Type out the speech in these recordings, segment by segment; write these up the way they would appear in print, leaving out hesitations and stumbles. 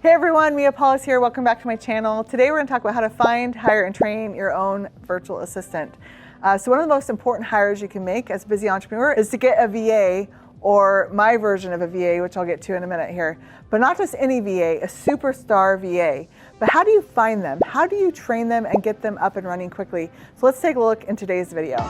Hey everyone, Paulus here. Welcome back to my channel. Today we're going to talk about how to find, hire, and train your own virtual assistant. So one of the most important hires you can make as a busy entrepreneur is to get a VA, or my version of a VA, which I'll get to in a minute here. But not just any VA, a superstar VA. But how do you find them? How do you train them and get them up and running quickly? So let's take a look in today's video.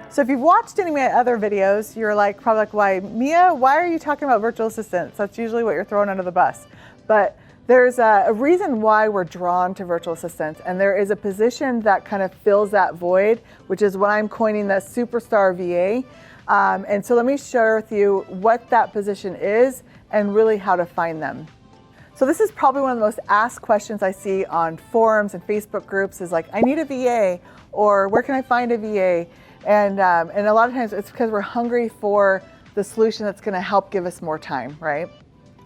So if you've watched any of my other videos, you're probably like, why, Mia, why are you talking about virtual assistants? That's usually what you're throwing under the bus. But there's a reason why we're drawn to virtual assistants, and there is a position that kind of fills that void, which is what I'm coining the superstar VA. And so let me share with you what that position is and really how to find them. So this is probably one of the most asked questions I see on forums and Facebook groups is like, I need a VA, or where can I find a VA? And a lot of times it's because we're hungry for the solution that's going to help give us more time, right?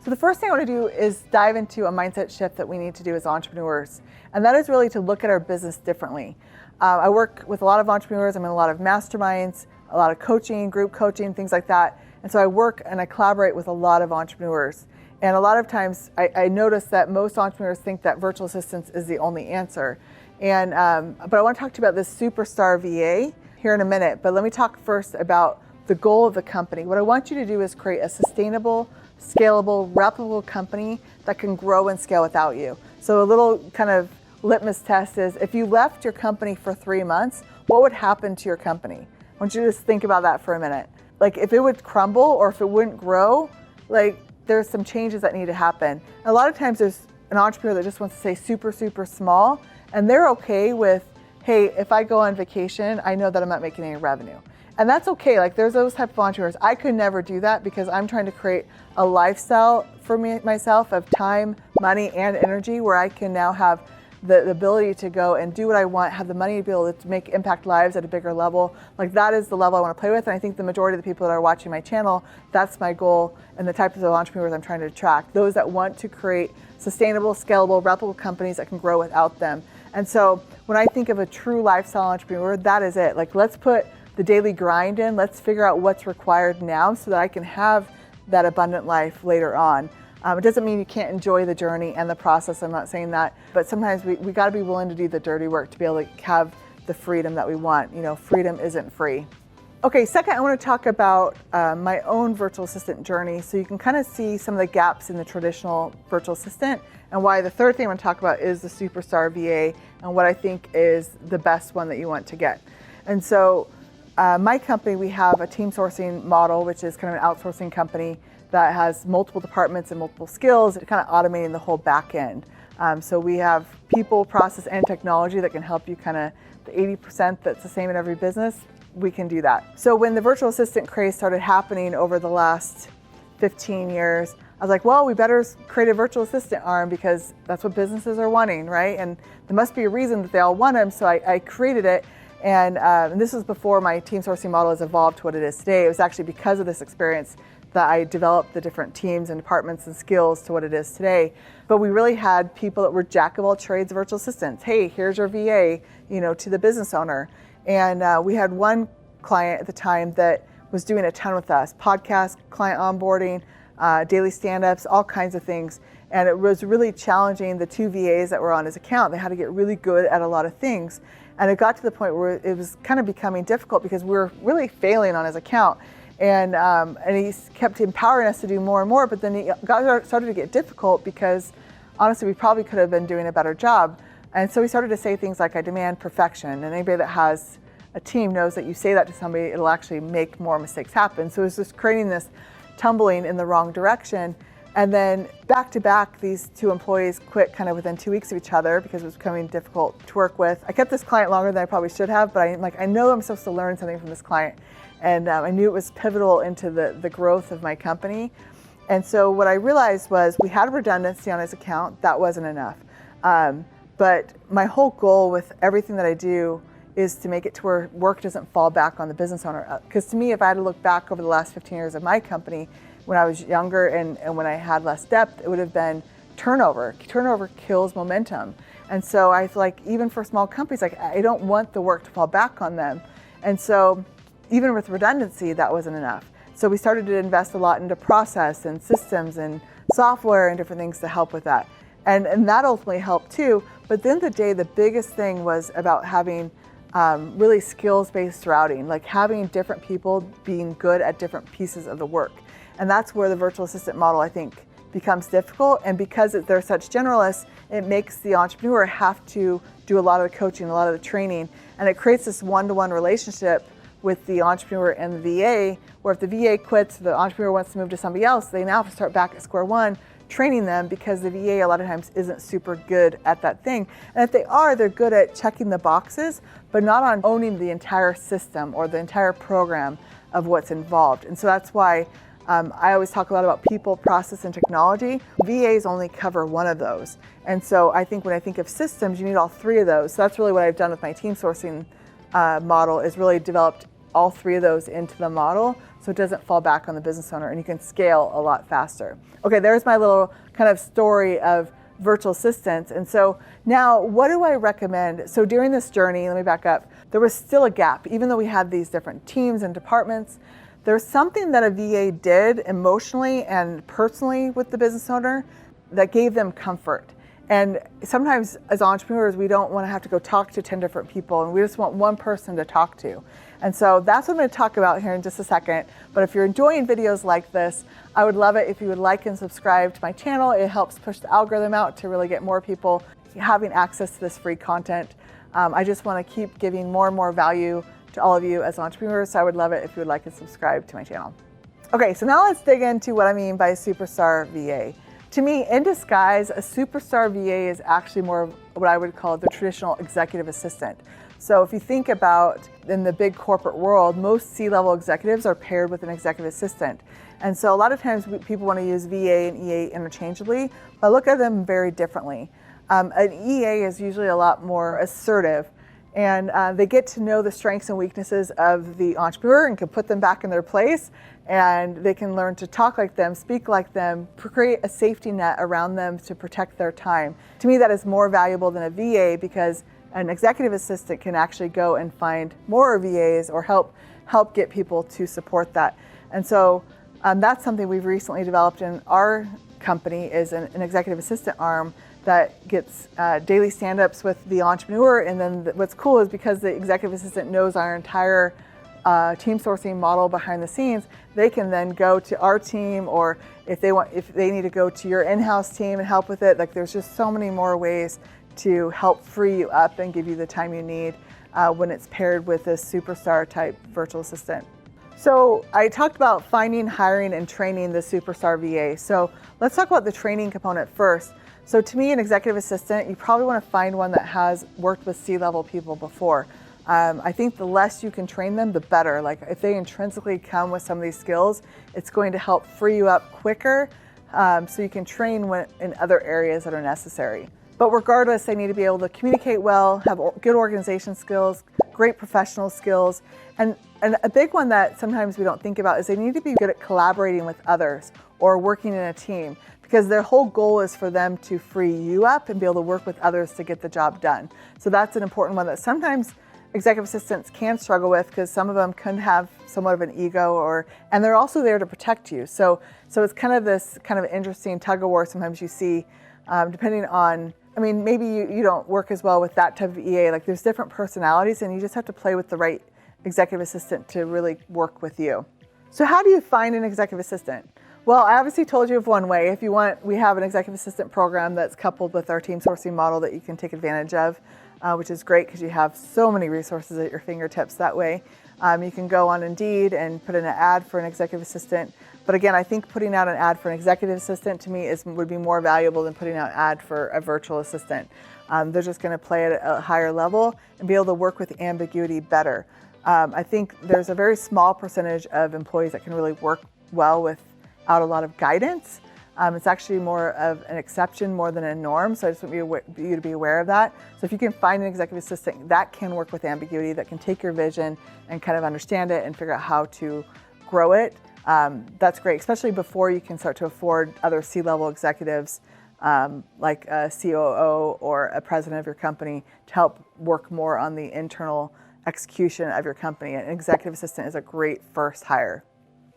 So the first thing I want to do is dive into a mindset shift that we need to do as entrepreneurs. And that is really to look at our business differently. I work with a lot of entrepreneurs. I'm in a lot of masterminds, a lot of coaching, group coaching, things like that. And so I work and I collaborate with a lot of entrepreneurs. And a lot of times I notice that most entrepreneurs think that virtual assistants is the only answer. And but I want to talk to you about this superstar VA here in a minute, but let me talk first about the goal of the company. What I want you to do is create a sustainable, scalable, replicable company that can grow and scale without you. So a little kind of litmus test is, if you left your company for 3 months, what would happen to your company? I want you to just think about that for a minute. Like, if it would crumble or if it wouldn't grow, there's some changes that need to happen. And a lot of times there's an entrepreneur that just wants to stay super, super small, and they're okay with, hey, if I go on vacation, I know that I'm not making any revenue. And that's okay. There's those type of entrepreneurs. I could never do that because I'm trying to create a lifestyle for myself of time, money, and energy where I can now have the ability to go and do what I want, have the money to be able to make impact lives at a bigger level. That is the level I want to play with. And I think the majority of the people that are watching my channel, that's my goal and the types of entrepreneurs I'm trying to attract. Those that want to create sustainable, scalable, replicable companies that can grow without them. And so when I think of a true lifestyle entrepreneur, that is it. Let's put the daily grind in. Let's figure out what's required now so that I can have that abundant life later on. It doesn't mean you can't enjoy the journey and the process. I'm not saying that. But sometimes we got to be willing to do the dirty work to be able to have the freedom that we want. Freedom isn't free. Okay, second, I want to talk about my own virtual assistant journey so you can kind of see some of the gaps in the traditional virtual assistant, and why the third thing I want to talk about is the superstar VA and what I think is the best one that you want to get. And so my company, we have a team sourcing model, which is kind of an outsourcing company that has multiple departments and multiple skills, kind of automating the whole back end. So we have people, process, and technology that can help you kind of the 80% that's the same in every business. We can do that. So when the virtual assistant craze started happening over the last 15 years, I was like, well, we better create a virtual assistant arm because that's what businesses are wanting, right? And there must be a reason that they all want them. So I created it. And this was before my team sourcing model has evolved to what it is today. It was actually because of this experience that I developed the different teams and departments and skills to what it is today. But we really had people that were jack of all trades virtual assistants. Hey, here's your VA, to the business owner. And we had one client at the time that was doing a ton with us: podcast, client onboarding, daily stand-ups, all kinds of things. And it was really challenging the two VAs that were on his account. They had to get really good at a lot of things. And it got to the point where it was kind of becoming difficult because we were really failing on his account. And he kept empowering us to do more and more, but then it started to get difficult because honestly, we probably could have been doing a better job. And so we started to say things like, I demand perfection. And anybody that has a team knows that you say that to somebody, it'll actually make more mistakes happen. So it was just creating this tumbling in the wrong direction. And then back to back, these two employees quit kind of within 2 weeks of each other because it was becoming difficult to work with. I kept this client longer than I probably should have, but I know I'm supposed to learn something from this client. And I knew it was pivotal into the growth of my company. And so what I realized was we had redundancy on his account. That wasn't enough. But my whole goal with everything that I do is to make it to where work doesn't fall back on the business owner. Because to me, if I had to look back over the last 15 years of my company, when I was younger and when I had less depth, it would have been turnover. Turnover kills momentum. And so I feel like even for small companies, I don't want the work to fall back on them. And so even with redundancy, that wasn't enough. So we started to invest a lot into process and systems and software and different things to help with that. And that ultimately helped too. But at the end of the day, the biggest thing was about having really skills-based routing, like having different people being good at different pieces of the work. And that's where the virtual assistant model, I think, becomes difficult. And because they're such generalists, it makes the entrepreneur have to do a lot of the coaching, a lot of the training, and it creates this one-to-one relationship with the entrepreneur and the VA, where if the VA quits, the entrepreneur wants to move to somebody else, they now have to start back at square one, training them, because the VA a lot of times isn't super good at that thing. And if they are, they're good at checking the boxes, but not on owning the entire system or the entire program of what's involved. And so that's why I always talk a lot about people, process, and technology. VAs only cover one of those. And so I think when I think of systems, you need all three of those. So that's really what I've done with my team sourcing model, is really developed all three of those into the model so it doesn't fall back on the business owner, and you can scale a lot faster. Okay, there's my little kind of story of virtual assistants. And so now what do I recommend? So during this journey, let me back up, there was still a gap. Even though we had these different teams and departments, there's something that a VA did emotionally and personally with the business owner that gave them comfort. And sometimes as entrepreneurs, we don't want to have to go talk to 10 different people, and we just want one person to talk to. And so that's what I'm going to talk about here in just a second. But if you're enjoying videos like this, I would love it if you would like and subscribe to my channel. It helps push the algorithm out to really get more people having access to this free content. I just want to keep giving more and more value to all of you as entrepreneurs, so I would love it if you would like and subscribe to my channel. Okay, so now let's dig into what I mean by a superstar VA. To me, in disguise, a superstar VA is actually more of what I would call the traditional executive assistant. So if you think about in the big corporate world, most C-level executives are paired with an executive assistant. And so a lot of times people want to use VA and EA interchangeably, but I look at them very differently. An EA is usually a lot more assertive, and they get to know the strengths and weaknesses of the entrepreneur and can put them back in their place, and they can learn to talk like them, speak like them, create a safety net around them to protect their time. To me, that is more valuable than a VA, because an executive assistant can actually go and find more VAs or help get people to support that. And so that's something we've recently developed in our company, is an executive assistant arm that gets daily stand-ups with the entrepreneur. And then what's cool is because the executive assistant knows our entire team sourcing model behind the scenes, they can then go to our team, or if they need to go to your in-house team and help with it. Like, there's just so many more ways to help free you up and give you the time you need when it's paired with a superstar type virtual assistant. So I talked about finding, hiring, and training the superstar VA. So let's talk about the training component first. So to me, an executive assistant, you probably want to find one that has worked with C-level people before. I think the less you can train them, the better. Like, if they intrinsically come with some of these skills, it's going to help free you up quicker, so you can train in other areas that are necessary. But regardless, they need to be able to communicate well, have good organization skills, great professional skills, and a big one that sometimes we don't think about is they need to be good at collaborating with others or working in a team, because their whole goal is for them to free you up and be able to work with others to get the job done. So that's an important one that sometimes executive assistants can struggle with, because some of them can have somewhat of an ego, and they're also there to protect you. So it's kind of this kind of interesting tug of war sometimes you see, depending on, I mean, maybe you don't work as well with that type of EA. Like, there's different personalities, and you just have to play with the right executive assistant to really work with you. So how do you find an executive assistant? Well, I obviously told you of one way. If you want, we have an executive assistant program that's coupled with our team sourcing model that you can take advantage of, which is great because you have so many resources at your fingertips that way. You can go on Indeed and put in an ad for an executive assistant. But again, I think putting out an ad for an executive assistant to me would be more valuable than putting out an ad for a virtual assistant. They're just going to play at a higher level and be able to work with ambiguity better. I think there's a very small percentage of employees that can really work well without a lot of guidance. It's actually more of an exception more than a norm, so I just want you to be aware of that. So if you can find an executive assistant that can work with ambiguity, that can take your vision and kind of understand it and figure out how to grow it, that's great, especially before you can start to afford other C-level executives like a COO or a president of your company to help work more on the internal execution of your company. An executive assistant is a great first hire.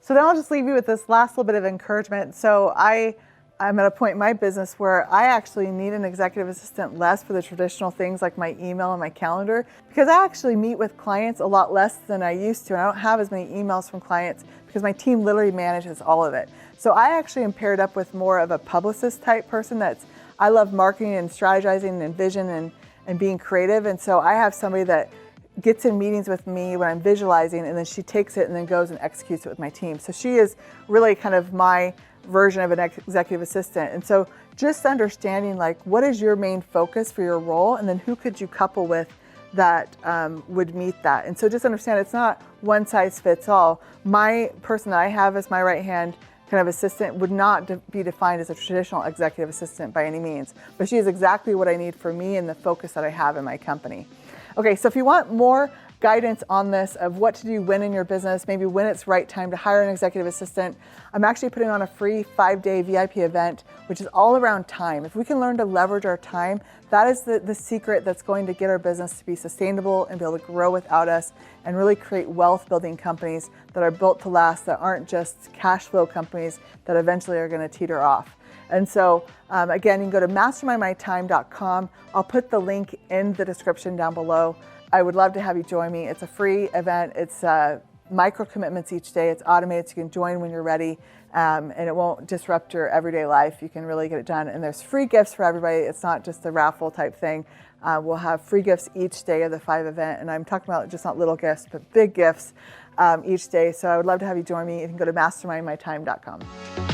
So then I'll just leave you with this last little bit of encouragement. So I'm at a point in my business where I actually need an executive assistant less for the traditional things like my email and my calendar, because I actually meet with clients a lot less than I used to. And I don't have as many emails from clients because my team literally manages all of it. So I actually am paired up with more of a publicist type person I love marketing and strategizing and vision and being creative. And so I have somebody that gets in meetings with me when I'm visualizing, and then she takes it and then goes and executes it with my team. So she is really kind of my version of an executive assistant. And so just understanding like what is your main focus for your role, and then who could you couple with that would meet that. And so just understand it's not one size fits all. My person that I have as my right hand kind of assistant would not be defined as a traditional executive assistant by any means, but she is exactly what I need for me and the focus that I have in my company. Okay, so if you want more guidance on this of what to do when in your business, maybe when it's right time to hire an executive assistant, I'm actually putting on a free 5-day VIP event, which is all around time. If we can learn to leverage our time, that is the secret that's going to get our business to be sustainable and be able to grow without us and really create wealth building companies that are built to last, that aren't just cash flow companies that eventually are going to teeter off. And so again, you can go to mastermindmytime.com. I'll put the link in the description down below. I would love to have you join me. It's a free event. It's micro commitments each day. It's automated, so you can join when you're ready, and it won't disrupt your everyday life. You can really get it done. And there's free gifts for everybody. It's not just a raffle type thing. We'll have free gifts each day of the 5 event. And I'm talking about just not little gifts, but big gifts each day. So I would love to have you join me. You can go to mastermindmytime.com.